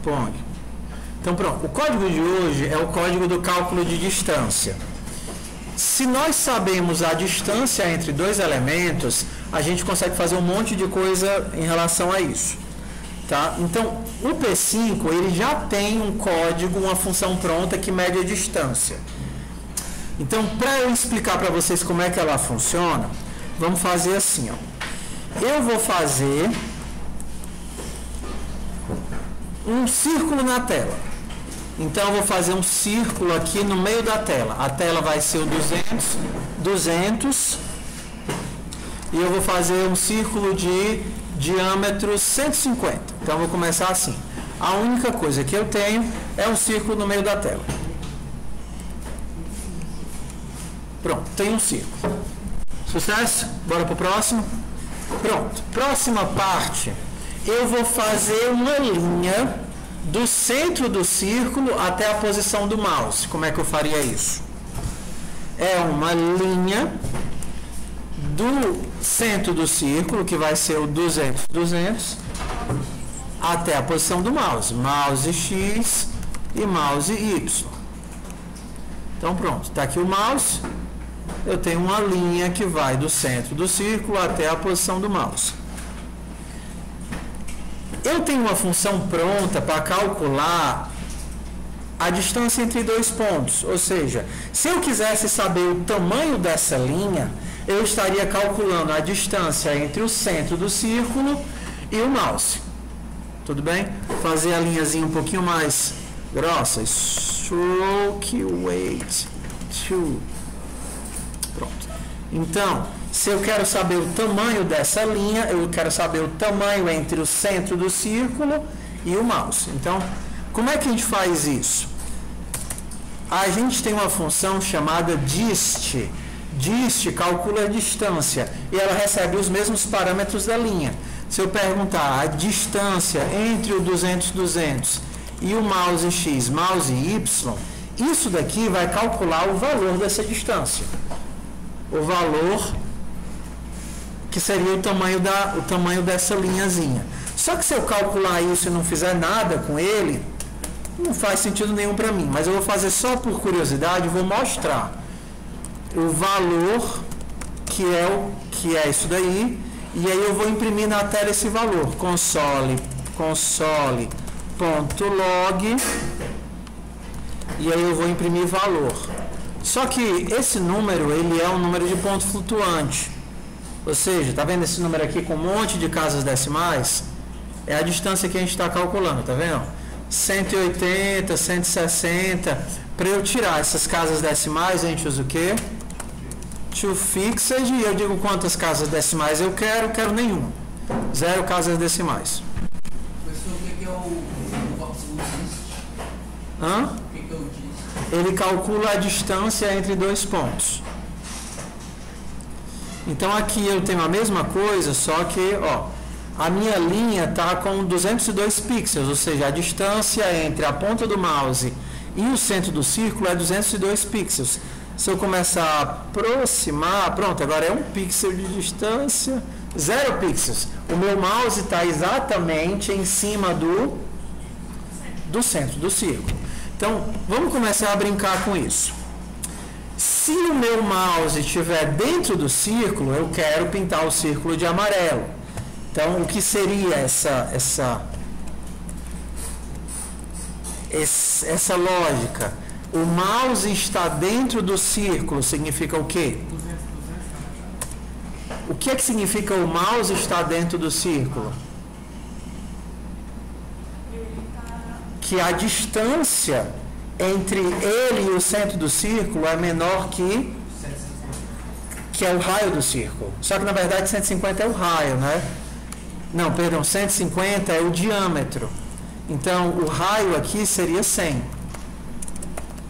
Põe. Então pronto, o código de hoje é o código do cálculo de distância. Se nós sabemos a distância entre dois elementos, a gente consegue fazer um monte de coisa em relação a isso. Tá? Então, o P5 ele já tem um código, uma função pronta que mede a distância. Então, para eu explicar para vocês como é que ela funciona, vamos fazer assim. Ó. Eu vou fazer um círculo na tela. Então, eu vou fazer um círculo aqui no meio da tela. A tela vai ser o 200, e eu vou fazer um círculo de diâmetro 150. Então, eu vou começar assim. A única coisa que eu tenho é um círculo no meio da tela. Pronto, tem um círculo. Sucesso? Bora para o próximo? Pronto. Próxima parte, eu vou fazer uma linha do centro do círculo até a posição do mouse. Como é que eu faria isso? É uma linha do centro do círculo, que vai ser o 200, até a posição do mouse. Mouse X e mouse Y. Então pronto, está aqui o mouse. Eu tenho uma linha que vai do centro do círculo até a posição do mouse. Eu tenho uma função pronta para calcular a distância entre dois pontos. Ou seja, se eu quisesse saber o tamanho dessa linha, eu estaria calculando a distância entre o centro do círculo e o mouse. Tudo bem? Fazer a linhazinha um pouquinho mais grossa. Stroke weight 2. Pronto. Então, se eu quero saber o tamanho dessa linha, eu quero saber o tamanho entre o centro do círculo e o mouse. Então, como é que a gente faz isso? A gente tem uma função chamada dist. Dist calcula a distância e ela recebe os mesmos parâmetros da linha. Se eu perguntar a distância entre o 200 e o mouse X, mouse Y, isso daqui vai calcular o valor dessa distância. O valor que seria o tamanho dessa linhazinha. Só que se eu calcular isso e não fizer nada com ele, não faz sentido nenhum para mim. Mas eu vou fazer só por curiosidade, vou mostrar o valor que é isso daí, e aí eu vou imprimir na tela esse valor. console.log, e aí eu vou imprimir valor. Só que esse número, ele é um número de ponto flutuante. Ou seja, tá vendo esse número aqui com um monte de casas decimais? É a distância que a gente está calculando, tá vendo? 180, 160. Para eu tirar essas casas decimais, a gente usa o quê? ToFixed, e eu digo quantas casas decimais eu quero nenhuma. 0 casas decimais. Professor, o que é o dist? Hã? O que é o dist? Ele calcula a distância entre dois pontos. Então aqui eu tenho a mesma coisa, só que ó, a minha linha está com 202 pixels, ou seja, a distância entre a ponta do mouse e o centro do círculo é 202 pixels. Se eu começar a aproximar, pronto, agora é 1 pixel de distância, 0 pixels. O meu mouse está exatamente em cima do centro do círculo. Então, vamos começar a brincar com isso. Se o meu mouse estiver dentro do círculo, eu quero pintar o círculo de amarelo. Então, o que seria essa lógica? O mouse está dentro do círculo, significa o quê? O que é que significa o mouse está dentro do círculo? Que a distância entre ele e o centro do círculo é menor que é o raio do círculo. Só que na verdade 150 é o raio, né? Não, perdão, 150 é o diâmetro. Então o raio aqui seria 100.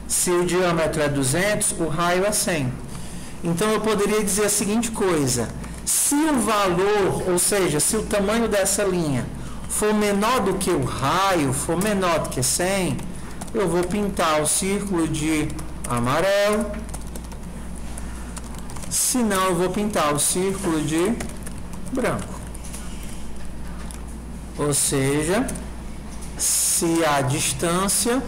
Se o diâmetro é 200, o raio é 100. Então eu poderia dizer a seguinte coisa: se o valor, ou seja, se o tamanho dessa linha for menor do que o raio, for menor do que 100, eu vou pintar o círculo de amarelo. Se não, eu vou pintar o círculo de branco. Ou seja, se a distância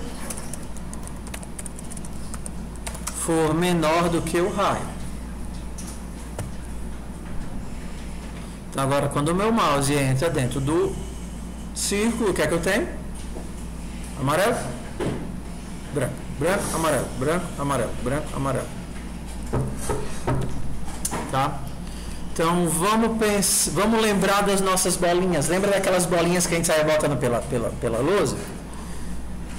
for menor do que o raio. Então, agora, quando o meu mouse entra dentro do círculo, o que é que eu tenho? Amarelo, branco, branco, amarelo, branco, amarelo, branco, amarelo. Tá? Então, vamos lembrar das nossas bolinhas. Lembra daquelas bolinhas que a gente sai botando pela lousa?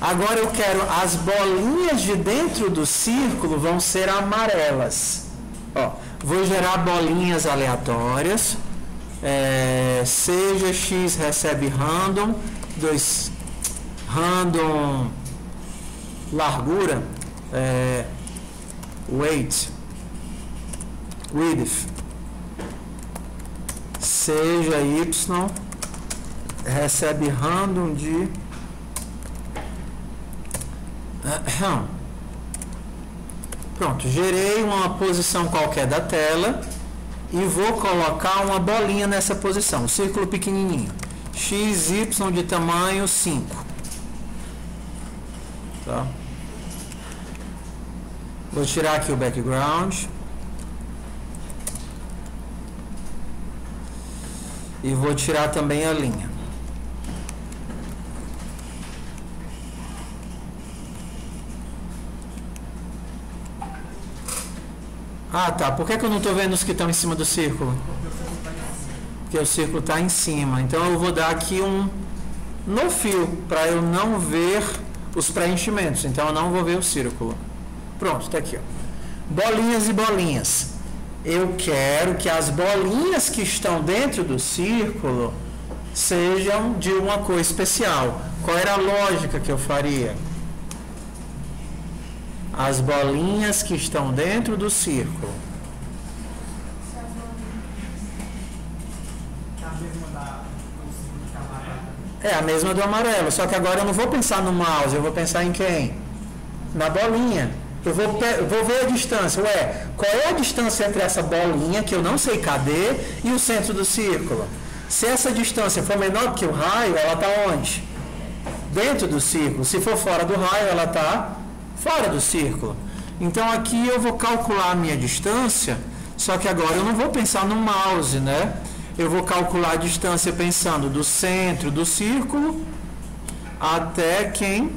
Agora eu quero as bolinhas de dentro do círculo vão ser amarelas. Ó, vou gerar bolinhas aleatórias. Seja x recebe random, random largura, weight, width, seja y recebe random de pronto, gerei uma posição qualquer da tela e vou colocar uma bolinha nessa posição, um círculo pequenininho, x, y de tamanho 5. Tá? Vou tirar aqui o background e vou tirar também a linha. Ah, tá. Por que eu não estou vendo os que estão em cima do círculo? Porque o círculo está em cima. Então eu vou dar aqui um no fio para eu não ver os preenchimentos. Então eu não vou ver o círculo. Pronto, está aqui. Ó. Bolinhas e bolinhas. Eu quero que as bolinhas que estão dentro do círculo sejam de uma cor especial. Qual era a lógica que eu faria? As bolinhas que estão dentro do círculo. É a mesma do amarelo, só que agora eu não vou pensar no mouse, eu vou pensar em quem? Na bolinha. Eu vou ver a distância. Ué, qual é a distância entre essa bolinha, que eu não sei cadê, e o centro do círculo? Se essa distância for menor que o raio, ela está onde? Dentro do círculo. Se for fora do raio, ela está fora do círculo. Então aqui eu vou calcular a minha distância, só que agora eu não vou pensar no mouse, né? Eu vou calcular a distância pensando do centro do círculo até quem?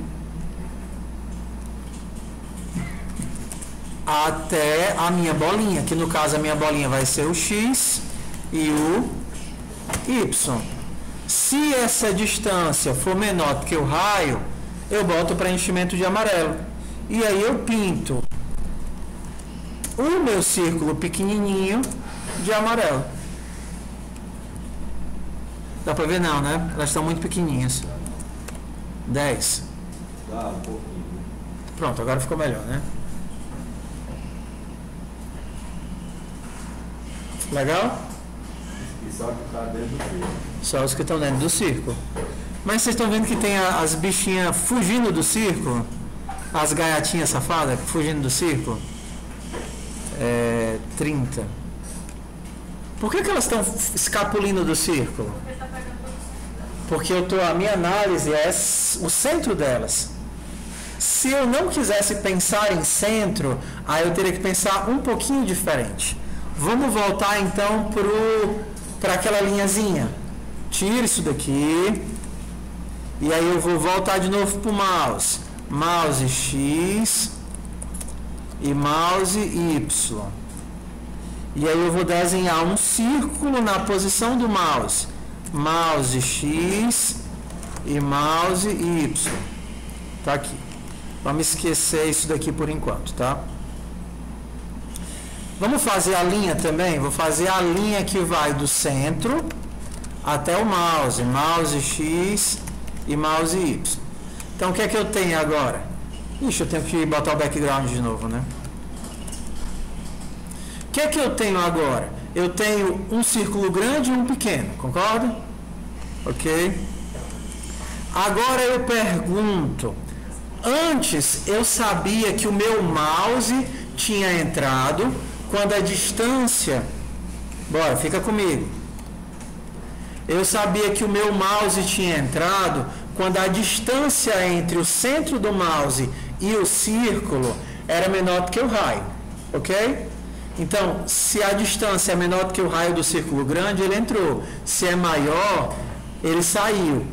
Até a minha bolinha, que no caso a minha bolinha vai ser o X e o Y. Se essa distância for menor do que o raio, eu boto o preenchimento de amarelo. E aí eu pinto o meu círculo pequenininho de amarelo. Dá pra ver não, né? Elas estão muito pequenininhas. 10. Dá um pouquinho. Pronto, agora ficou melhor, né? Legal? E só que está dentro do círculo. Só os que estão dentro do círculo. Mas vocês estão vendo que tem as bichinhas fugindo do círculo? As gaiatinhas safadas fugindo do círculo? 30. Por que elas estão escapulindo do círculo? Porque a minha análise é o centro delas. Se eu não quisesse pensar em centro, aí eu teria que pensar um pouquinho diferente. Vamos voltar então para aquela linhazinha. Tira isso daqui. E aí eu vou voltar de novo para o mouse. Mouse X e mouse Y. E aí eu vou desenhar um círculo na posição do mouse. Mouse X e mouse Y. Tá aqui. Vamos esquecer isso daqui por enquanto, tá? Vamos fazer a linha também? Vou fazer a linha que vai do centro até o mouse. Mouse X e mouse Y. Então o que é que eu tenho agora? Ixi, eu tenho que botar o background de novo, né? O que é que eu tenho agora? Eu tenho um círculo grande e um pequeno, concorda? Ok? Agora eu pergunto, antes eu sabia que o meu mouse tinha entrado quando a distância... Bora, fica comigo. Eu sabia que o meu mouse tinha entrado quando a distância entre o centro do mouse e o círculo era menor do que o raio, ok? Então, se a distância é menor do que o raio do círculo grande, ele entrou. Se é maior, ele saiu.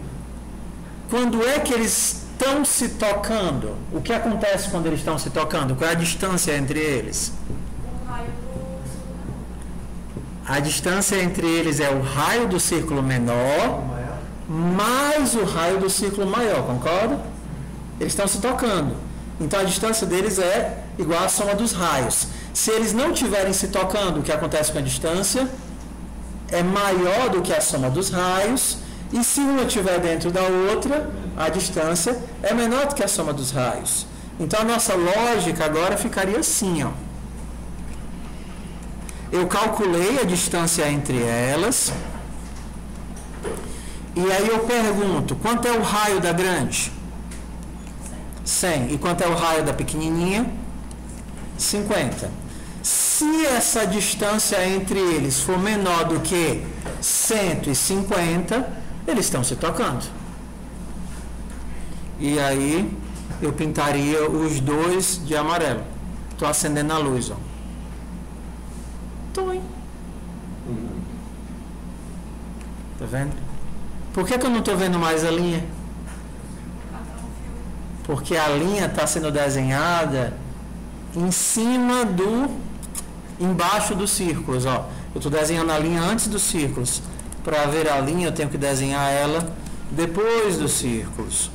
Quando é que eles estão se tocando? O que acontece quando eles estão se tocando? Qual é a distância entre eles? O raio do círculo. A distância entre eles é o raio do círculo menor mais o raio do círculo maior, concorda? Eles estão se tocando. Então a distância deles é igual à soma dos raios. Se eles não estiverem se tocando, o que acontece com a distância é maior do que a soma dos raios. E se uma estiver dentro da outra, a distância é menor do que a soma dos raios. Então a nossa lógica agora ficaria assim, ó. Eu calculei a distância entre elas. E aí eu pergunto, quanto é o raio da grande? 100. E quanto é o raio da pequenininha? 50. Se essa distância entre eles for menor do que 150, eles estão se tocando. E aí eu pintaria os dois de amarelo. Estou acendendo a luz, ó. Tô, hein? Tá vendo? Por que eu não estou vendo mais a linha? Porque a linha está sendo desenhada em cima embaixo dos círculos, ó. Eu estou desenhando a linha antes dos círculos. Para ver a linha, eu tenho que desenhar ela depois dos círculos.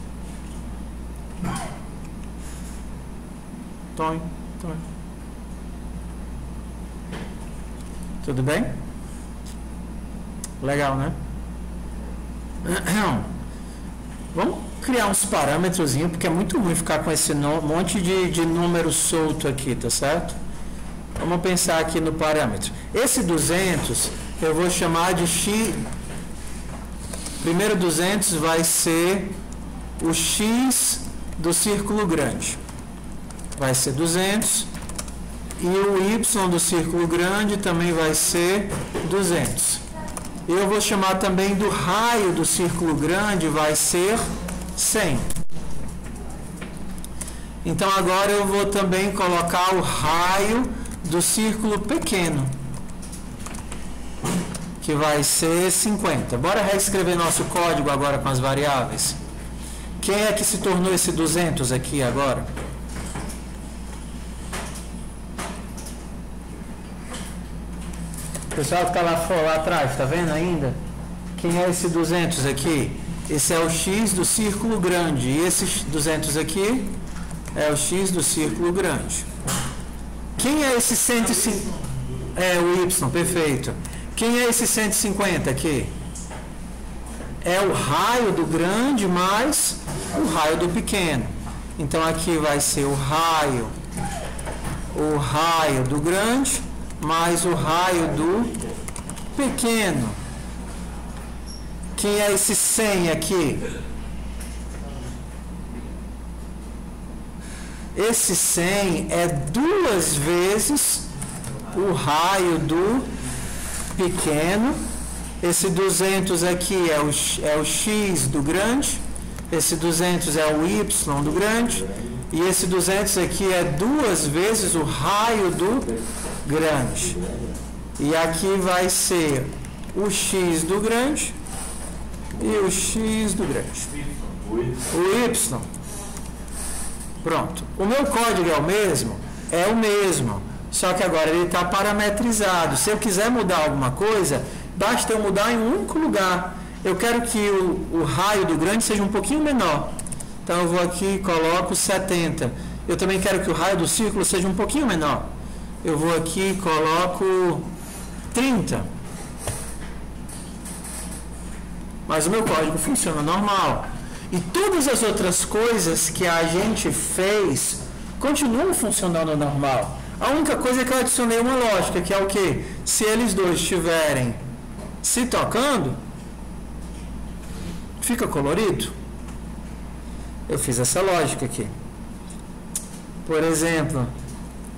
Tom. Tudo bem? Legal, né? Vamos criar uns parâmetros, porque é muito ruim ficar com esse monte de número solto aqui, tá certo? Vamos pensar aqui no parâmetro. Esse 200 eu vou chamar de x. Primeiro 200 vai ser o x do círculo grande. Vai ser 200. E o y do círculo grande também vai ser 200. Eu vou chamar também do raio do círculo grande, vai ser 100. Então agora eu vou também colocar o raio do círculo pequeno, que vai ser 50. Bora reescrever nosso código agora com as variáveis. Quem é que se tornou esse 200 aqui agora? O pessoal que está lá atrás, está vendo ainda? Quem é esse 200 aqui? Esse é o x do círculo grande. E esse 200 aqui é o x do círculo grande. Quem é esse 150? É o y, perfeito. Quem é esse 150 aqui? É o raio do grande mais o raio do pequeno. Então aqui vai ser o raio do grande mais o raio do pequeno. Quem é esse 100 aqui? Esse 100 é 2 vezes o raio do pequeno. Esse 200 aqui é o x do grande. Esse 200 é o y do grande. E esse 200 aqui é 2 vezes o raio do grande. E aqui vai ser o x do grande e o x do grande. O y. Pronto. O meu código é o mesmo? É o mesmo. Só que agora ele está parametrizado. Se eu quiser mudar alguma coisa, basta eu mudar em um único lugar. Eu quero que o raio do grande seja um pouquinho menor. Então eu vou aqui e coloco 70. Eu também quero que o raio do círculo seja um pouquinho menor. Eu vou aqui e coloco 30. Mas o meu código funciona normal. E todas as outras coisas que a gente fez continuam funcionando normal. A única coisa é que eu adicionei uma lógica, que é o quê? Se eles dois estiverem se tocando, fica colorido. Eu fiz essa lógica aqui. Por exemplo,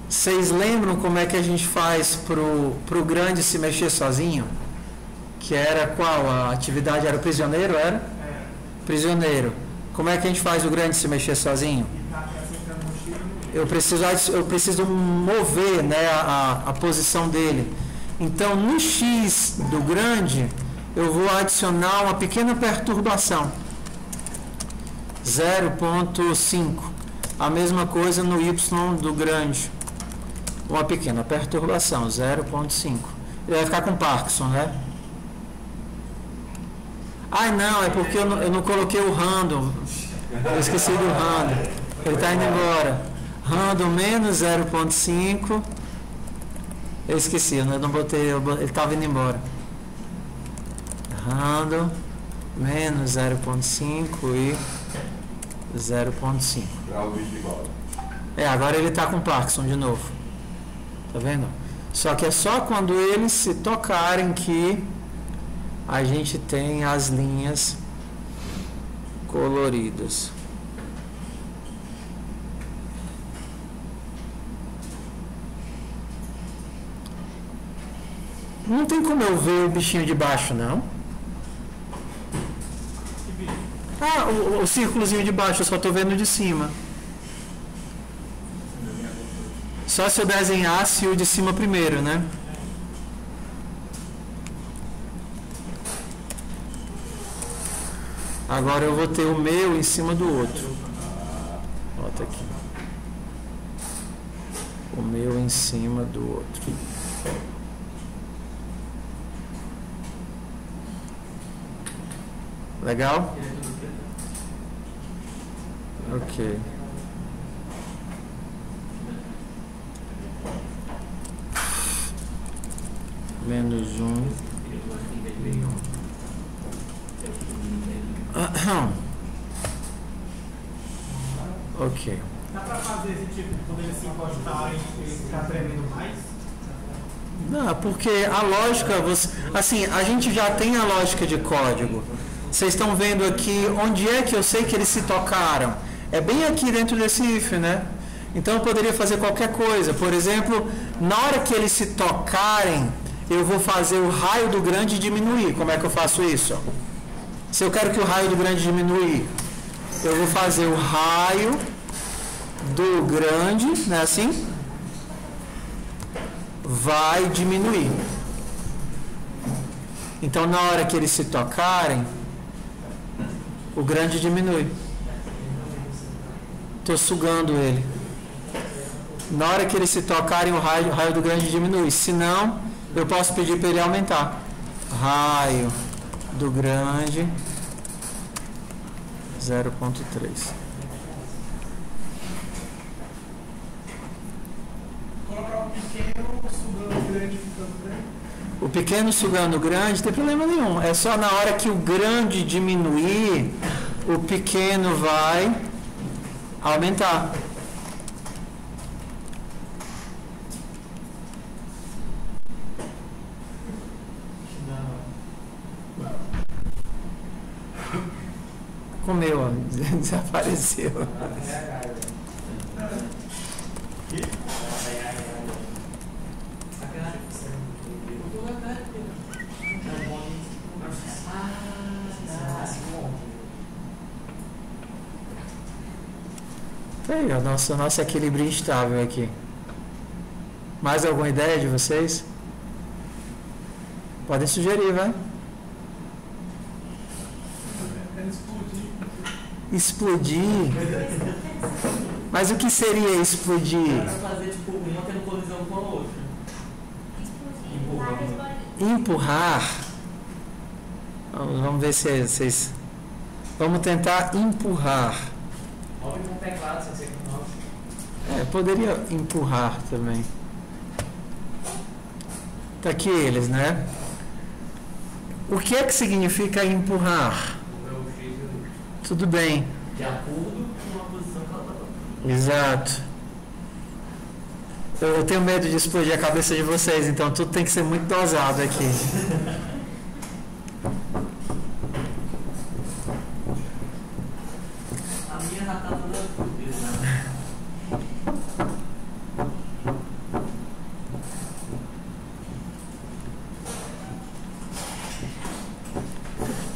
vocês lembram como é que a gente faz pro grande se mexer sozinho? Que era qual? A atividade era o prisioneiro, era? Prisioneiro. Como é que a gente faz o grande se mexer sozinho? Eu preciso mover, né, a posição dele. Então, no X do grande, eu vou adicionar uma pequena perturbação. 0,5. A mesma coisa no Y do grande. Uma pequena perturbação, 0,5. Ele vai ficar com Parkinson, né? Ah, não, é porque eu não coloquei o random. Eu esqueci do random. Ele está indo embora. Random menos 0,5. Eu esqueci, eu não botei, ele estava indo embora. Random menos 0,5 e 0,5. Agora ele está com Parkinson de novo. Tá vendo? Só que é só quando eles se tocarem que a gente tem as linhas coloridas. Não tem como eu ver o bichinho de baixo, não? Ah, o círculozinho de baixo, eu só estou vendo de cima. Só se eu desenhasse o de cima primeiro, né? Agora eu vou ter o meu em cima do outro. Bota aqui. O meu em cima do outro. Legal? Ok. Menos 1. Ok. Dá pra fazer esse tipo, quando eles se encostarem, ele ficar tremendo mais? Não, porque a lógica, assim, a gente já tem a lógica de código. Vocês estão vendo aqui onde é que eu sei que eles se tocaram? É bem aqui dentro desse if, né? Então eu poderia fazer qualquer coisa. Por exemplo, na hora que eles se tocarem, eu vou fazer o raio do grande diminuir. Como é que eu faço isso? Se eu quero que o raio do grande diminuir, eu vou fazer o raio do grande, né, assim, vai diminuir. Então, na hora que eles se tocarem, o grande diminui. Estou sugando ele. Na hora que eles se tocarem, o raio do grande diminui. Se não, eu posso pedir para ele aumentar. Raio do grande 0,3. Colocar o pequeno sugando o grande ficando grande. O pequeno sugando o grande, não tem problema nenhum. É só na hora que o grande diminuir, o pequeno vai aumentar. Comeu, ó, desapareceu. Tá aí, ó, nosso equilíbrio instável aqui. Mais alguma ideia de vocês? Podem sugerir, vai. Explodir? Mas o que seria explodir? Pra fazer tipo uma tendo colisão com a outra. Empurrar. Vamos ver se vocês. Vamos tentar empurrar. Move com o teclado, se você conhece. Poderia empurrar também. Tá aqui eles, né? O que é que significa empurrar? Tudo bem. De acordo com a posição que ela tá dando. Exato. Eu tenho medo de explodir a cabeça de vocês, então tudo tem que ser muito dosado aqui. A minha já tá toda fudida, né?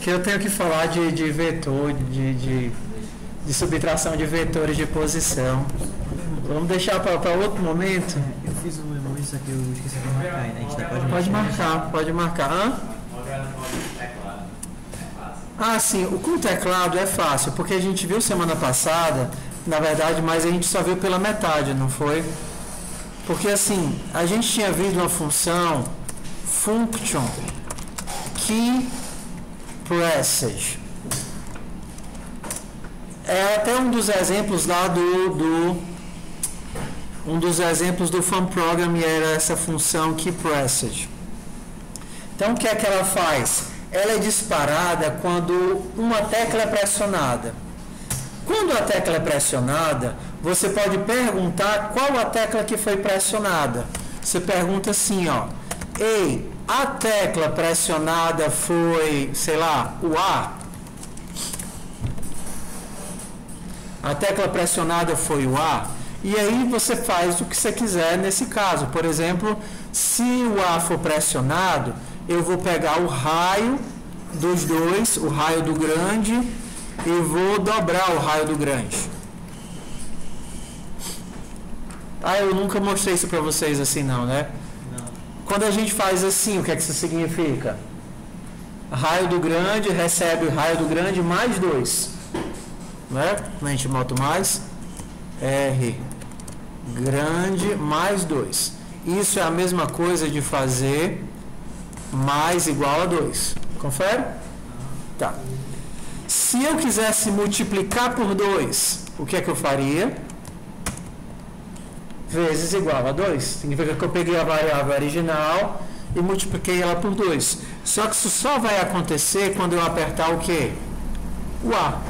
Que eu tenho que falar de vetor, de subtração de vetores de posição. Vamos deixar para outro momento? Eu fiz um emoji, só que eu esqueci de marcar. A gente pode Pode marcar, pode marcar. Hã? Ah, sim, com o teclado é fácil, porque a gente viu semana passada, na verdade, mas a gente só viu pela metade, não foi? Porque assim, a gente tinha visto uma função function key presses. É até um dos exemplos lá um dos exemplos do fun program era essa função key presses. Então o que é que ela faz? Ela é disparada quando uma tecla é pressionada. Quando a tecla é pressionada, você pode perguntar qual a tecla que foi pressionada. Você pergunta assim, ó: ei, a tecla pressionada foi, sei lá, o A? A tecla pressionada foi o A? E aí você faz o que você quiser nesse caso. Por exemplo, se o A for pressionado, eu vou pegar o raio dos dois, o raio do grande, e vou dobrar o raio do grande. Ah, eu nunca mostrei isso para vocês assim não, né? Não. Quando a gente faz assim, o que é que isso significa? Raio do grande recebe o raio do grande mais 2. Né? Quando a gente bota mais, R grande mais 2. Isso é a mesma coisa de fazer mais igual a 2. Confere? Tá. Se eu quisesse multiplicar por 2, o que é que eu faria? Vezes igual a 2. Significa que eu peguei a variável original e multipliquei ela por 2. Só que isso só vai acontecer quando eu apertar o quê? O A.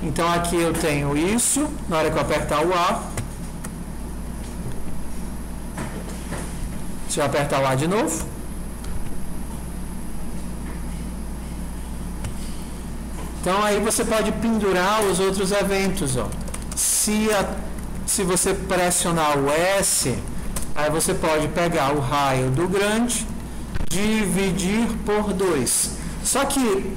Então aqui eu tenho isso, na hora que eu apertar o A. Se eu apertar o A de novo. Então aí você pode pendurar os outros eventos, ó. Se você pressionar o S, aí você pode pegar o raio do grande, dividir por 2. Só que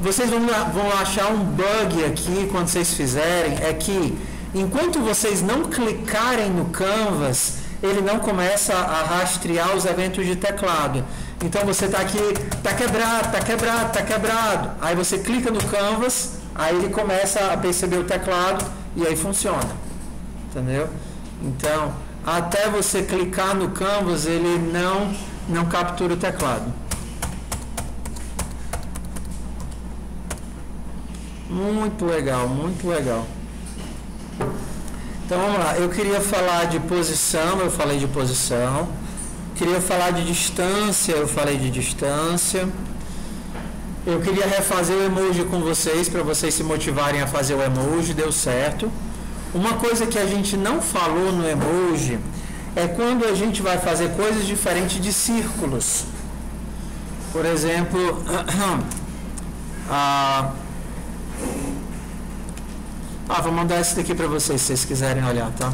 vocês vão achar um bug aqui quando vocês fizerem, é que enquanto vocês não clicarem no Canvas, ele não começa a rastrear os eventos de teclado. Então você está aqui, está quebrado, está quebrado, está quebrado. Aí você clica no Canvas, aí ele começa a perceber o teclado e aí funciona. Entendeu? Então, até você clicar no Canvas, ele não captura o teclado. Muito legal, muito legal. Então vamos lá, eu queria falar de posição, eu falei de posição. Queria falar de distância, eu falei de distância. Eu queria refazer o emoji com vocês, para vocês se motivarem a fazer o emoji, deu certo. Uma coisa que a gente não falou no emoji é quando a gente vai fazer coisas diferentes de círculos. Por exemplo, vou mandar esse daqui para vocês, se vocês quiserem olhar, tá?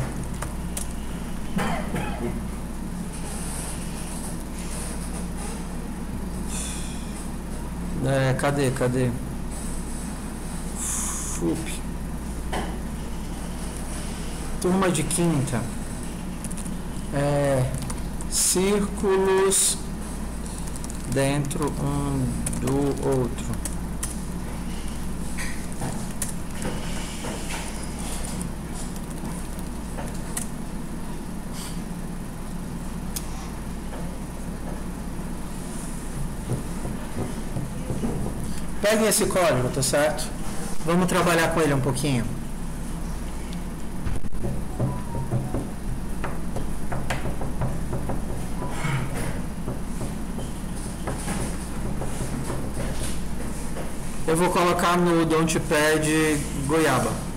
Cadê? FUP. Turma de quinta. Círculos dentro um do outro. Peguem esse código, tá certo? Vamos trabalhar com ele um pouquinho. Eu vou colocar no Don't.pad goiaba.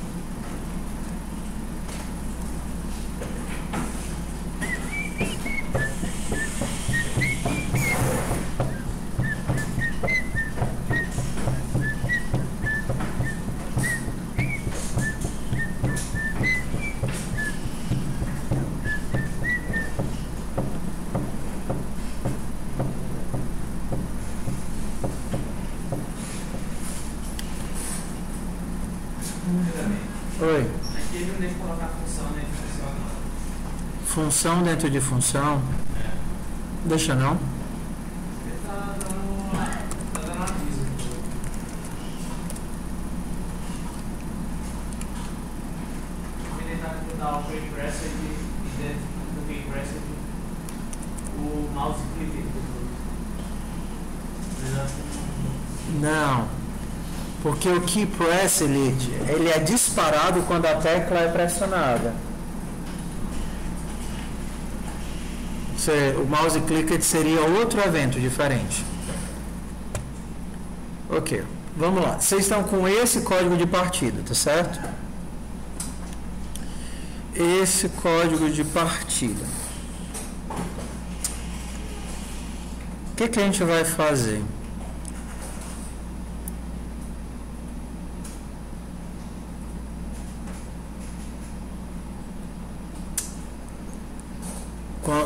Oi. Aqui ele não deixa colocar função, né? Função dentro de função? Deixa não. Ele tá dando aviso. Ele tá mudar o Key Pressure e dentro do Key Pressure o mouse clique. Não. Porque o key press ele é disparado quando a tecla é pressionada. O mouse clicker seria outro evento diferente. Ok, vamos lá. Vocês estão com esse código de partida, tá certo? Esse código de partida. O que a gente vai fazer?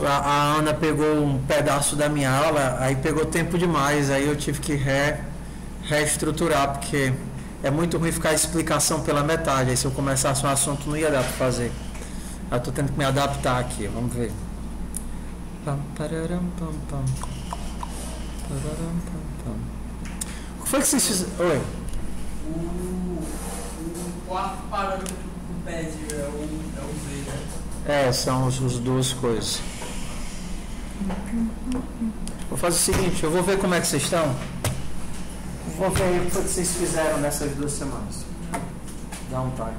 A Ana pegou um pedaço da minha aula, aí pegou tempo demais, aí eu tive que reestruturar, porque é muito ruim ficar a explicação pela metade, aí se eu começasse um assunto não ia dar para fazer. Eu estou tendo que me adaptar aqui, vamos ver. O que foi que vocês fizeram? Oi? O quarto parâmetro do Bezier é o Z, né? São as duas coisas. Vou fazer o seguinte, eu vou ver como é que vocês estão. Vou ver o que vocês fizeram nessas 2 semanas. Dá um time.